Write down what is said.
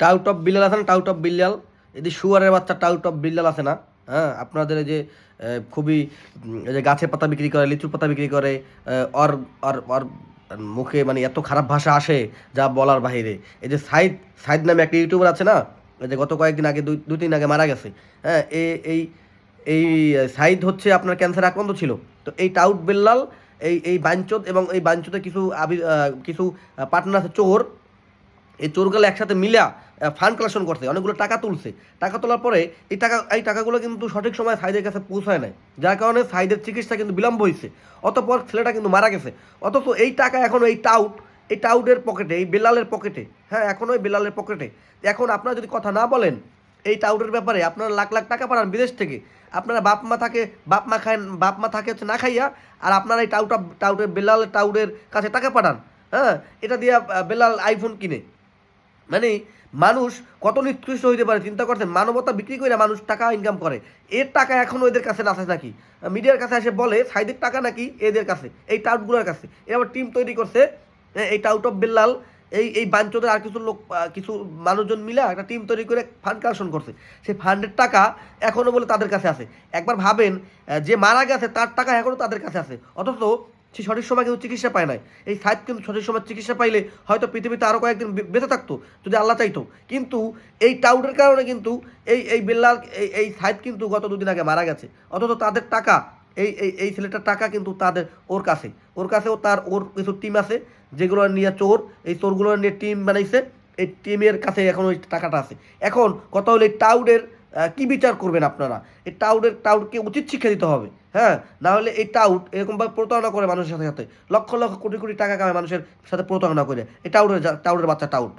Tout of Billal আছে না, tout of Billal, এদি শুয়ারের বাচ্চা টাউট অফ বিল্লাল আছে না, হ্যাঁ আপনাদের এই যে খুবই এই যে গাছের পাতা বিক্রি করে, লিচুর পাতা বিক্রি করে, অর অর অর মুখে মানে এত খারাপ ভাষা আসে যা বলার বাহিরে। এই যে সাইদ সাইদ নামে একটা ইউটিউবার আছে না, এই যে গত কয়েকদিন আগে দুই তিন আগে মারা গেছে, হ্যাঁ এই এই সাইদ হচ্ছে আপনার ক্যান্সার আক্রান্ত ছিল। তো এই টাউট বিল্লাল, এই বাঞ্চোদ এবং এই বাঞ্চোদের কিছু পার্টনার আছে চোর, এই চোরগুলো একসাথে মিলা ফান্ড কালেকশন করছে, অনেকগুলো টাকা তুলছে। টাকা তোলার পরে এই টাকাগুলো কিন্তু সঠিক সময় সাইদের কাছে পৌঁছায় নাই, যার কারণে সাইদের চিকিৎসা কিন্তু বিলম্ব হয়েছে, অতঃপর ছেলেটা কিন্তু মারা গেছে। অথচ এই টাকা এখন এই টাউটের পকেটে, এই বেলালের পকেটে, হ্যাঁ এখনও ওই বেলালের পকেটে। এখন আপনারা যদি কথা না বলেন এই টাউটের ব্যাপারে, আপনারা লাখ লাখ টাকা পাঠান বিদেশ থেকে, আপনারা বাপ মা থাকে হচ্ছে না খাইয়া, আর আপনারা এই টাউটের বেলালের টাউটের কাছে টাকা পাঠান, হ্যাঁ এটা দিয়ে বেলাল আইফোন কিনে। মানে মানুষ কত নিকৃষ্ট হইতে পারে চিন্তা করছেন, মানবতা বিক্রি করে মানুষ টাকা ইনকাম করে, এর টাকা এখনও এদের কাছে আছে নাকি? মিডিয়ার কাছে এসে বলে সাইদের টাকা নাকি এদের কাছে, এই টাউটগুলোর কাছে। এরা আবার টিম তৈরি করছে, এই টাউট অফ বেল্লাল, এই বাঞ্চদের আর কিছু লোক, কিছু মানুষজন মিলে একটা টিম তৈরি করে ফান্ড কালেকশন করছে। সেই ফান্ডের টাকা এখনও বলে তাদের কাছে আছে। একবার ভাবেন, যে মারা গেছে তার টাকা এখনও তাদের কাছে আছে, অথচ সে সঠিক সময় কিন্তু চিকিৎসা পায় নাই। এই সাইদ কিন্তু সঠিক সময় চিকিৎসা পাইলে হয়তো পৃথিবীতে আরও কয়েকদিন বেঁচে থাকতো, যদি আল্লাহ চাইতো। কিন্তু এই টাউটের কারণে কিন্তু এই বেল্লাল, এই সাইদ কিন্তু গত দুদিন আগে মারা গেছে, অথচ তাদের টাকা, এই ছেলেটার টাকা কিন্তু ওর কাছেও ওর কিছু টিম আছে যেগুলো নিয়ে চোর, এই চোরগুলো নিয়ে টিম বানাইছে, এই টিমের কাছে এখন ওই টাকাটা আছে। এখন কথা হলো এই টাউডের কি বিচার করবেন আপনারা? এই টাউটকে উচিত শিক্ষা দিতে হবে, হ্যাঁ না হলে এই টাউট এরকমভাবে প্রতারণা করে মানুষের সাথে সাথে লক্ষ লক্ষ কোটি কোটি টাকা কামায় মানুষের সাথে প্রতারণা করে, এই টাউটের বাচ্চা টাউট।